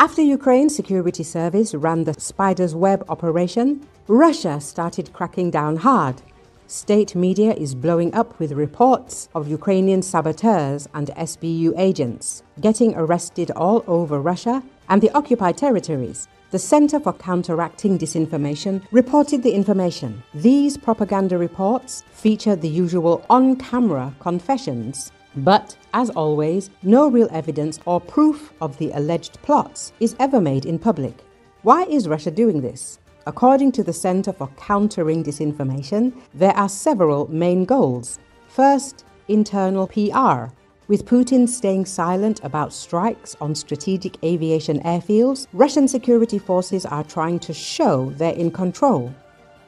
After Ukraine's security service ran the spider's web operation, Russia started cracking down hard. State media is blowing up with reports of Ukrainian saboteurs and SBU agents getting arrested all over Russia and the occupied territories. The Center for Counteracting Disinformation reported the information. These propaganda reports feature the usual on-camera confessions, but, as always, no real evidence or proof of the alleged plots is ever made in public. Why is Russia doing this? According to the Center for Countering Disinformation, there are several main goals. First, internal PR. With Putin staying silent about strikes on strategic aviation airfields, Russian security forces are trying to show they're in control.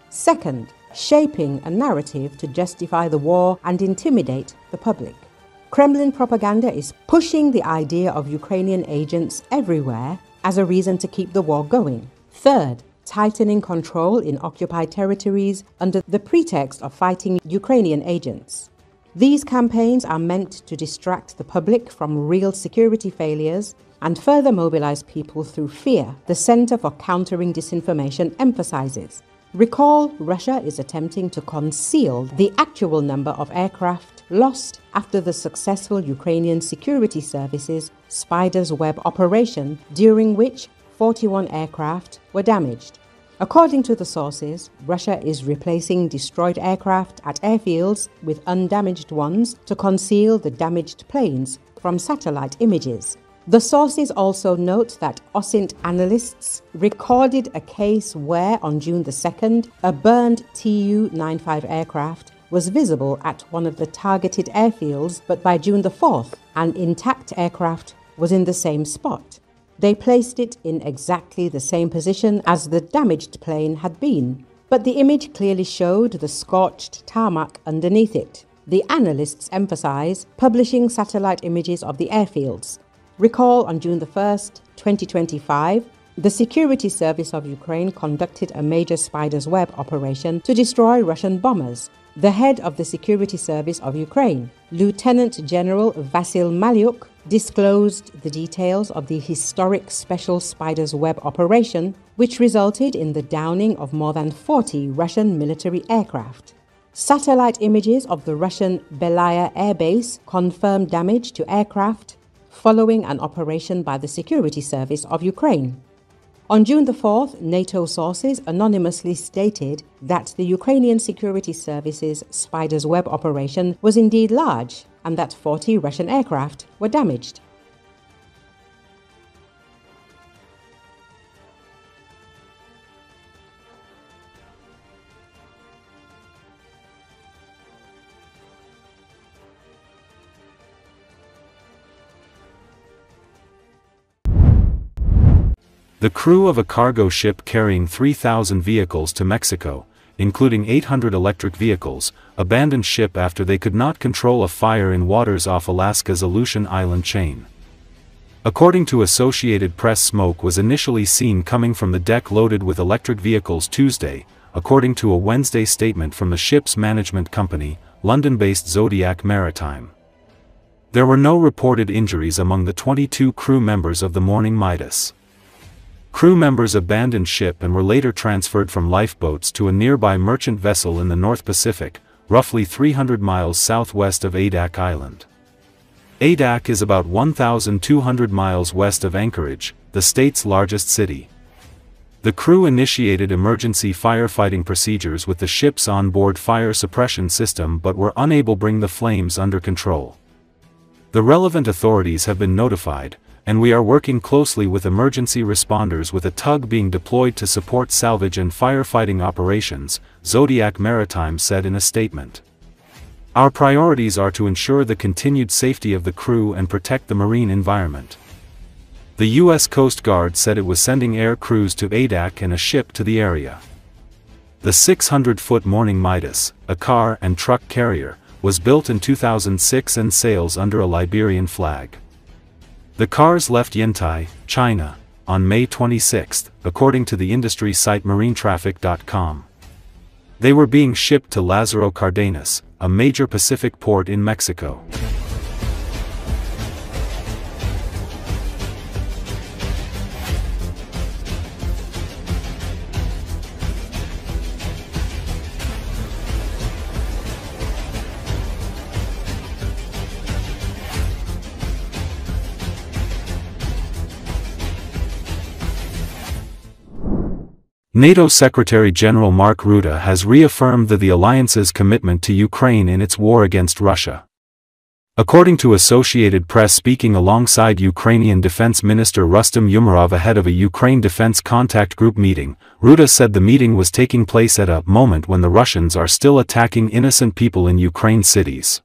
Second, shaping a narrative to justify the war and intimidate the public. Kremlin propaganda is pushing the idea of Ukrainian agents everywhere as a reason to keep the war going. Third, tightening control in occupied territories under the pretext of fighting Ukrainian agents. These campaigns are meant to distract the public from real security failures and further mobilize people through fear, the Center for Countering Disinformation emphasizes. Recall, Russia is attempting to conceal the actual number of aircraft lost after the successful Ukrainian security services Spider's Web operation, during which 41 aircraft were damaged. According to the sources, Russia is replacing destroyed aircraft at airfields with undamaged ones to conceal the damaged planes from satellite images. The sources also note that OSINT analysts recorded a case where, on June the 2nd, a burned Tu-95 aircraft was visible at one of the targeted airfields, but by June the 4th, an intact aircraft was in the same spot. They placed it in exactly the same position as the damaged plane had been, but the image clearly showed the scorched tarmac underneath it. The analysts emphasize publishing satellite images of the airfields. Recall, on June the 1st, 2025, the Security Service of Ukraine conducted a major spider's web operation to destroy Russian bombers. The head of the Security Service of Ukraine, Lieutenant General Vasil Malyuk, disclosed the details of the historic Special Spider's Web operation, which resulted in the downing of more than 40 Russian military aircraft. Satellite images of the Russian Belaya Air Base confirmed damage to aircraft following an operation by the Security Service of Ukraine. On June the 4th, NATO sources anonymously stated that the Ukrainian Security Service's Spider's Web operation was indeed large and that 40 Russian aircraft were damaged. The crew of a cargo ship carrying 3,000 vehicles to Mexico, including 800 electric vehicles, abandoned ship after they could not control a fire in waters off Alaska's Aleutian Island chain. According to Associated Press, smoke was initially seen coming from the deck loaded with electric vehicles Tuesday, according to a Wednesday statement from the ship's management company, London-based Zodiac Maritime. There were no reported injuries among the 22 crew members of the Morning Midas. Crew members abandoned ship and were later transferred from lifeboats to a nearby merchant vessel in the North Pacific, roughly 300 miles southwest of Adak Island. Adak is about 1,200 miles west of Anchorage, the state's largest city. The crew initiated emergency firefighting procedures with the ship's onboard fire suppression system but were unable to bring the flames under control. The relevant authorities have been notified, and we are working closely with emergency responders with a tug being deployed to support salvage and firefighting operations, Zodiac Maritime said in a statement. Our priorities are to ensure the continued safety of the crew and protect the marine environment. The U.S. Coast Guard said it was sending air crews to Adak and a ship to the area. The 600-foot Morning Midas, a car and truck carrier, was built in 2006 and sails under a Liberian flag. The cars left Yantai, China, on May 26, according to the industry site marinetraffic.com. They were being shipped to Lázaro Cárdenas, a major Pacific port in Mexico. NATO Secretary-General Mark Rutte has reaffirmed the alliance's commitment to Ukraine in its war against Russia. According to Associated Press, speaking alongside Ukrainian Defense Minister Rustem Umerov ahead of a Ukraine Defense Contact Group meeting, Rutte said the meeting was taking place at a moment when the Russians are still attacking innocent people in Ukraine cities.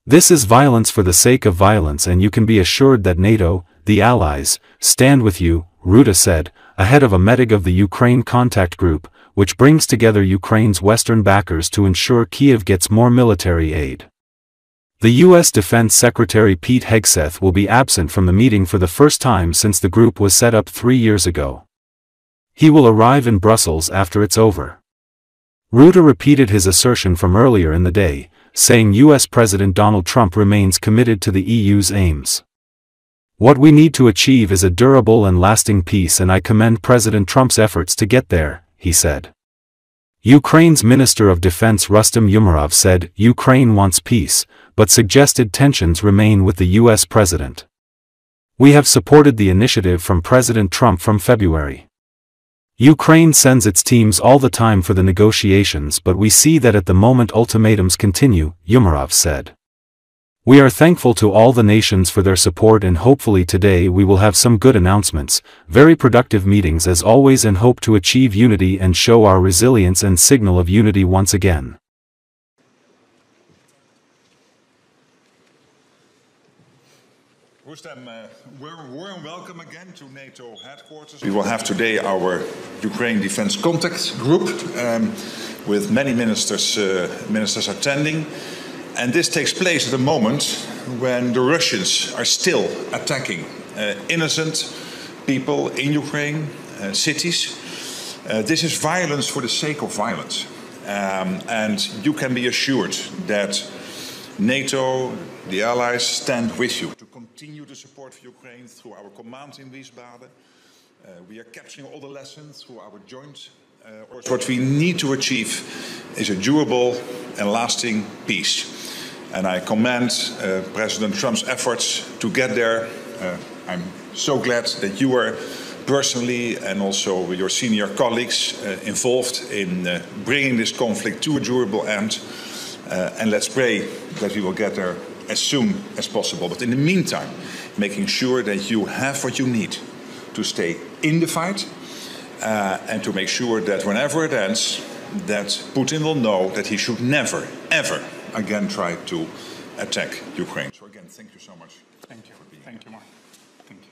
This is violence for the sake of violence, and you can be assured that NATO, the allies, stand with you, Rutte said, ahead of a meeting of the Ukraine Contact Group, which brings together Ukraine's Western backers to ensure Kiev gets more military aid. The U.S. Defense Secretary Pete Hegseth will be absent from the meeting for the first time since the group was set up 3 years ago. He will arrive in Brussels after it's over. Rutte repeated his assertion from earlier in the day, saying U.S. President Donald Trump remains committed to the EU's aims. What we need to achieve is a durable and lasting peace, and I commend President Trump's efforts to get there, he said. Ukraine's Minister of Defense Rustem Umerov said Ukraine wants peace, but suggested tensions remain with the U.S. president. We have supported the initiative from President Trump from February. Ukraine sends its teams all the time for the negotiations, but we see that at the moment ultimatums continue, Umerov said. We are thankful to all the nations for their support, and hopefully today we will have some good announcements, very productive meetings as always, and hope to achieve unity and show our resilience and signal of unity once again. Rustem, warm welcome again to NATO headquarters. We will have today our Ukraine Defense Contact Group with many ministers attending. And this takes place at a moment when the Russians are still attacking innocent people in Ukraine, cities. This is violence for the sake of violence. And you can be assured that NATO, the allies, stand with you to continue the support for Ukraine through our command in Wiesbaden. We are capturing all the lessons through our joint. What we need to achieve is a durable and lasting peace. And I commend President Trump's efforts to get there. I'm so glad that you are personally and also your senior colleagues involved in bringing this conflict to a durable end. And let's pray that we will get there as soon as possible. But in the meantime, making sure that you have what you need to stay in the fight and to make sure that whenever it ends, that Putin will know that he should never, ever again try to attack Ukraine. So again, thank you so much. Thank you. Thank you, Mark. Thank you.